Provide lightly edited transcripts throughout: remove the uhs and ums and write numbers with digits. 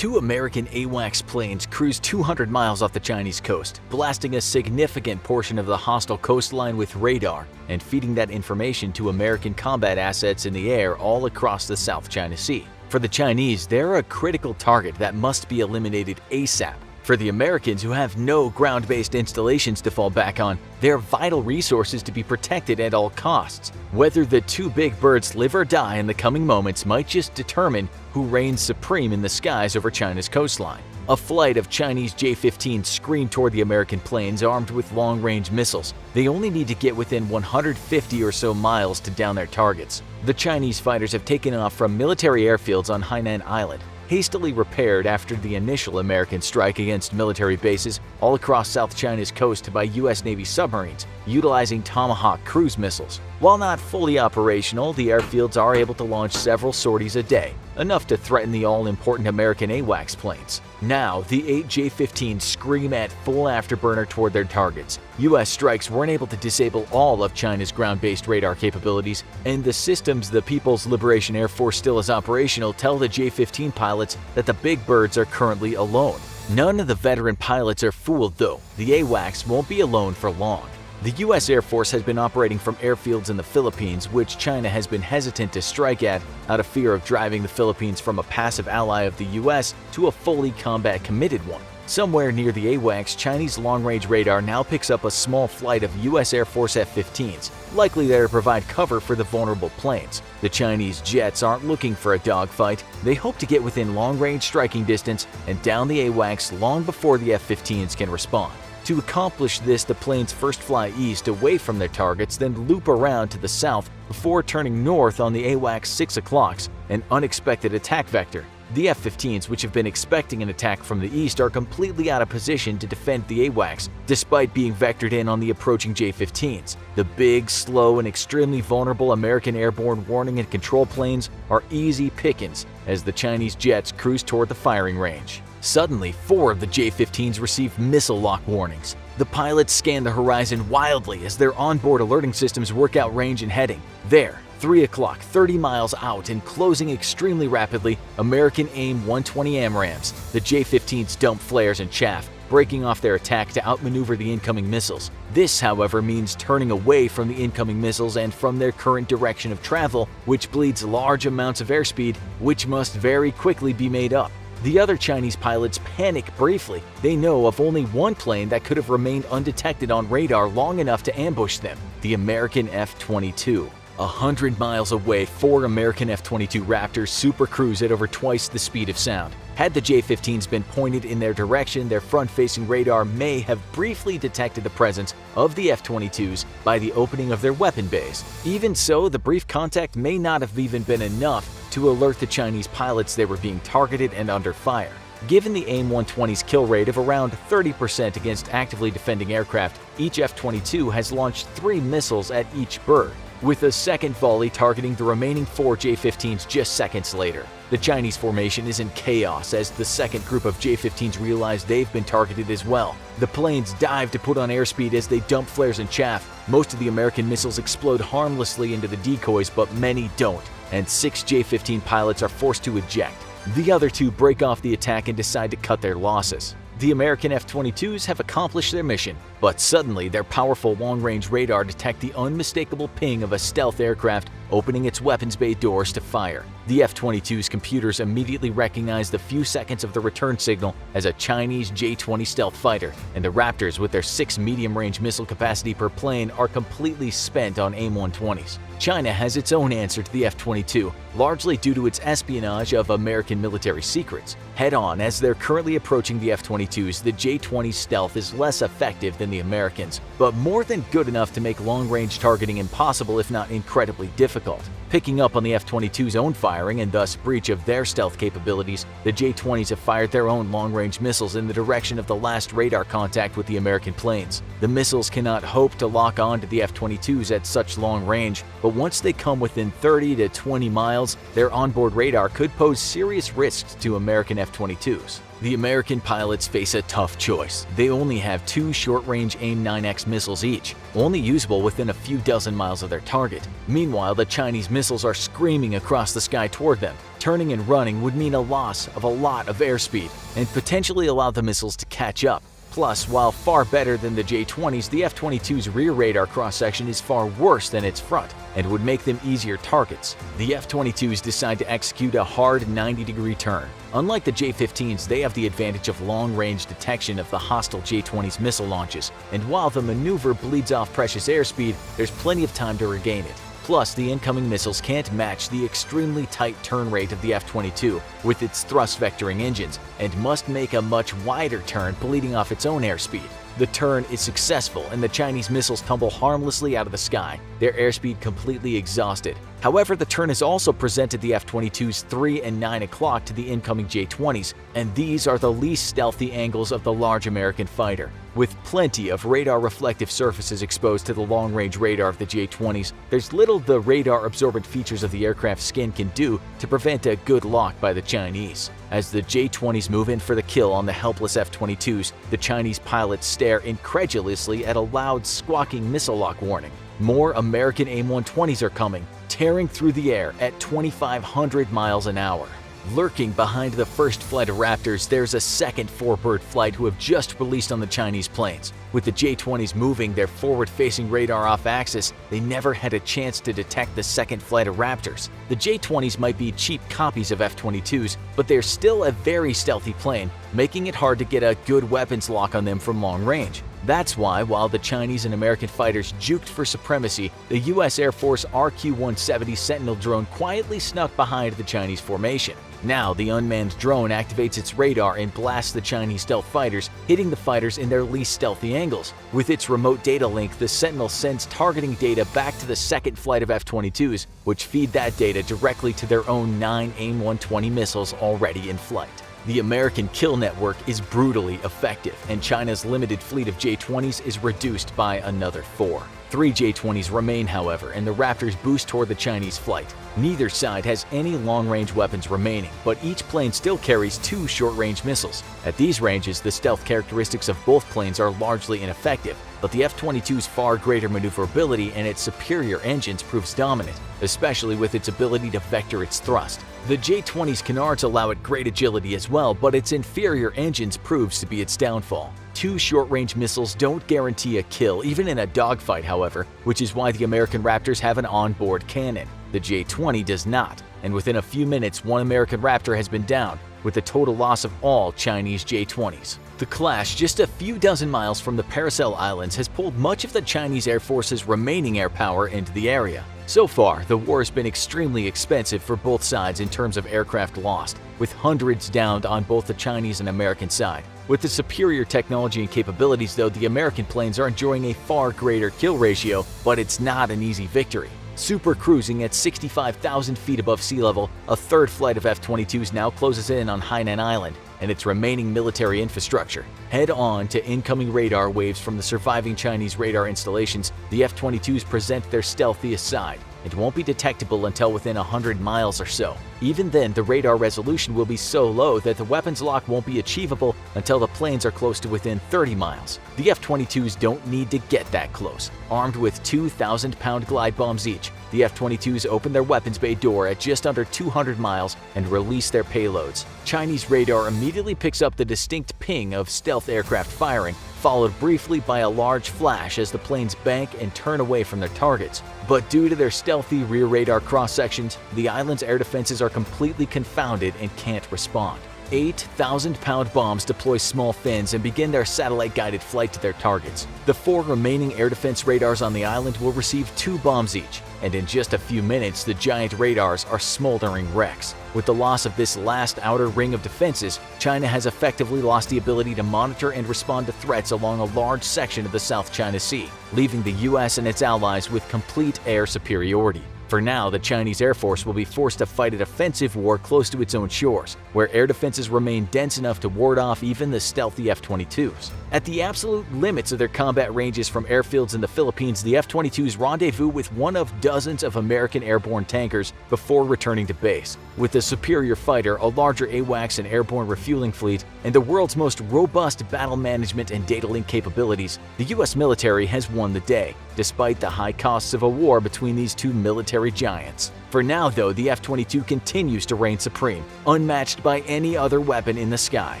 Two American AWACS planes cruised 200 miles off the Chinese coast, blasting a significant portion of the hostile coastline with radar and feeding that information to American combat assets in the air all across the South China Sea. For the Chinese, they're a critical target that must be eliminated ASAP. For the Americans, who have no ground-based installations to fall back on, they're vital resources to be protected at all costs. Whether the two big birds live or die in the coming moments might just determine who reigns supreme in the skies over China's coastline. A flight of Chinese J-15s screamed toward the American planes armed with long-range missiles. They only need to get within 150 or so miles to down their targets. The Chinese fighters have taken off from military airfields on Hainan Island, hastily repaired after the initial American strike against military bases all across South China's coast by U.S. Navy submarines, utilizing Tomahawk cruise missiles. While not fully operational, the airfields are able to launch several sorties a day, enough to threaten the all-important American AWACS planes. Now, the 8 J-15s scream at full afterburner toward their targets. U.S. strikes weren't able to disable all of China's ground-based radar capabilities, and the systems the People's Liberation Air Force still has operational tell the J-15 pilots that the big birds are currently alone. None of the veteran pilots are fooled, though. The AWACS won't be alone for long. The U.S. Air Force has been operating from airfields in the Philippines, which China has been hesitant to strike at out of fear of driving the Philippines from a passive ally of the U.S. to a fully combat-committed one. Somewhere near the AWACS, Chinese long-range radar now picks up a small flight of U.S. Air Force F-15s, likely there to provide cover for the vulnerable planes. The Chinese jets aren't looking for a dogfight. They hope to get within long-range striking distance and down the AWACS long before the F-15s can respond. To accomplish this, the planes first fly east away from their targets, then loop around to the south before turning north on the AWACS 6 o'clocks, an unexpected attack vector. The F-15s, which have been expecting an attack from the east, are completely out of position to defend the AWACS, despite being vectored in on the approaching J-15s. The big, slow, and extremely vulnerable American airborne warning and control planes are easy pickings as the Chinese jets cruise toward the firing range. Suddenly, 4 of the J-15s receive missile lock warnings. The pilots scan the horizon wildly as their onboard alerting systems work out range and heading. There, 3 o'clock, 30 miles out and closing extremely rapidly, American AIM-120 AMRAAMs. The J-15s dump flares and chaff, breaking off their attack to outmaneuver the incoming missiles. This, however, means turning away from the incoming missiles and from their current direction of travel, which bleeds large amounts of airspeed, which must very quickly be made up. The other Chinese pilots panic briefly. They know of only one plane that could have remained undetected on radar long enough to ambush them: the American F-22. 100 miles away, 4 American F-22 Raptors supercruise at over twice the speed of sound. Had the J-15s been pointed in their direction, their front-facing radar may have briefly detected the presence of the F-22s by the opening of their weapon bays. Even so, the brief contact may not have even been enough to alert the Chinese pilots they were being targeted and under fire. Given the AIM-120's kill rate of around 30% against actively defending aircraft, each F-22 has launched 3 missiles at each bird, with a second volley targeting the remaining 4 J-15s just seconds later. The Chinese formation is in chaos as the second group of J-15s realize they've been targeted as well. The planes dive to put on airspeed as they dump flares and chaff. Most of the American missiles explode harmlessly into the decoys, but many don't, and 6 J-15 pilots are forced to eject. The other 2 break off the attack and decide to cut their losses. The American F-22s have accomplished their mission, but suddenly their powerful long-range radar detect the unmistakable ping of a stealth aircraft opening its weapons bay doors to fire. The F-22's computers immediately recognize the few seconds of the return signal as a Chinese J-20 stealth fighter, and the Raptors, with their 6 medium-range missile capacity per plane, are completely spent on AIM-120s. China has its own answer to the F-22, largely due to its espionage of American military secrets. Head-on, as they're currently approaching the F-22s, the J-20 stealth is less effective than the Americans, but more than good enough to make long-range targeting impossible, if not incredibly difficult. Picking up on the F-22's own firing and thus breach of their stealth capabilities, the J-20s have fired their own long-range missiles in the direction of the last radar contact with the American planes. The missiles cannot hope to lock on to the F-22s at such long range, but once they come within 30 to 20 miles, their onboard radar could pose serious risks to American F-22s. The American pilots face a tough choice. They only have two short-range AIM-9X missiles each, only usable within a few dozen miles of their target. Meanwhile, the Chinese missiles are screaming across the sky toward them. Turning and running would mean a loss of a lot of airspeed and potentially allow the missiles to catch up. Plus, while far better than the J-20s, the F-22's rear radar cross-section is far worse than its front and would make them easier targets. The F-22s decide to execute a hard 90-degree turn. Unlike the J-15s, they have the advantage of long-range detection of the hostile J-20's missile launches, and while the maneuver bleeds off precious airspeed, there's plenty of time to regain it. Plus, the incoming missiles can't match the extremely tight turn rate of the F-22 with its thrust vectoring engines and must make a much wider turn bleeding off its own airspeed. The turn is successful and the Chinese missiles tumble harmlessly out of the sky, their airspeed completely exhausted. However, the turn has also presented the F-22's 3 and 9 o'clock to the incoming J-20s, and these are the least stealthy angles of the large American fighter. With plenty of radar reflective surfaces exposed to the long-range radar of the J-20s, there's little the radar-absorbent features of the aircraft's skin can do to prevent a good lock by the Chinese. As the J-20s move in for the kill on the helpless F-22s, the Chinese pilots stare incredulously at a loud, squawking missile lock warning. More American AIM-120s are coming, tearing through the air at 2,500 miles an hour. Lurking behind the first flight of Raptors, there's a second four-bird flight who have just released on the Chinese planes. With the J-20s moving their forward-facing radar off-axis, they never had a chance to detect the second flight of Raptors. The J-20s might be cheap copies of F-22s, but they're still a very stealthy plane, making it hard to get a good weapons lock on them from long range. That's why, while the Chinese and American fighters juked for supremacy, the U.S. Air Force RQ-170 Sentinel drone quietly snuck behind the Chinese formation. Now, the unmanned drone activates its radar and blasts the Chinese stealth fighters, hitting the fighters in their least stealthy angles. With its remote data link, the Sentinel sends targeting data back to the second flight of F-22s, which feed that data directly to their own 9 AIM-120 missiles already in flight. The American kill network is brutally effective, and China's limited fleet of J-20s is reduced by another 4. 3 J-20s remain, however, and the Raptors boost toward the Chinese flight. Neither side has any long-range weapons remaining, but each plane still carries 2 short-range missiles. At these ranges, the stealth characteristics of both planes are largely ineffective, but the F-22's far greater maneuverability and its superior engines proves dominant, especially with its ability to vector its thrust. The J-20's canards allow it great agility as well, but its inferior engines proves to be its downfall. 2 short-range missiles don't guarantee a kill, even in a dogfight, however, which is why the American Raptors have an onboard cannon. The J-20 does not, and within a few minutes, 1 American Raptor has been down, with the total loss of all Chinese J-20s. The clash, just a few dozen miles from the Paracel Islands, has pulled much of the Chinese Air Force's remaining air power into the area. So far, the war has been extremely expensive for both sides in terms of aircraft lost, with hundreds downed on both the Chinese and American side. With the superior technology and capabilities, though, the American planes are enjoying a far greater kill ratio, but it's not an easy victory. Super cruising at 65,000 feet above sea level, a third flight of F-22s now closes in on Hainan Island and its remaining military infrastructure. Head on to incoming radar waves from the surviving Chinese radar installations, the F-22s present their stealthiest side. It won't be detectable until within 100 miles or so. Even then, the radar resolution will be so low that the weapons lock won't be achievable until the planes are close to within 30 miles. The F-22s don't need to get that close. Armed with 2,000-pound glide bombs each, the F-22s open their weapons bay door at just under 200 miles and release their payloads. Chinese radar immediately picks up the distinct ping of stealth aircraft firing, followed briefly by a large flash as the planes bank and turn away from their targets. But due to their stealthy rear radar cross-sections, the island's air defenses are completely confounded and can't respond. 8,000-pound bombs deploy small fins and begin their satellite-guided flight to their targets. The 4 remaining air defense radars on the island will receive 2 bombs each, and in just a few minutes, the giant radars are smoldering wrecks. With the loss of this last outer ring of defenses, China has effectively lost the ability to monitor and respond to threats along a large section of the South China Sea, leaving the US and its allies with complete air superiority. For now, the Chinese Air Force will be forced to fight a defensive war close to its own shores, where air defenses remain dense enough to ward off even the stealthy F-22s. At the absolute limits of their combat ranges from airfields in the Philippines, the F-22s rendezvous with one of dozens of American airborne tankers before returning to base. With a superior fighter, a larger AWACS and airborne refueling fleet, and the world's most robust battle management and data link capabilities, the US military has won the day, despite the high costs of a war between these two military giants. For now, though, the F-22 continues to reign supreme, unmatched by any other weapon in the sky.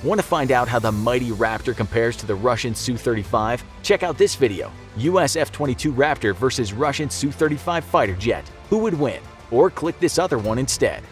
Want to find out how the mighty Raptor compares to the Russian Su-35? Check out this video: US F-22 Raptor versus Russian Su-35 fighter jet. Who would win? Or click this other one instead.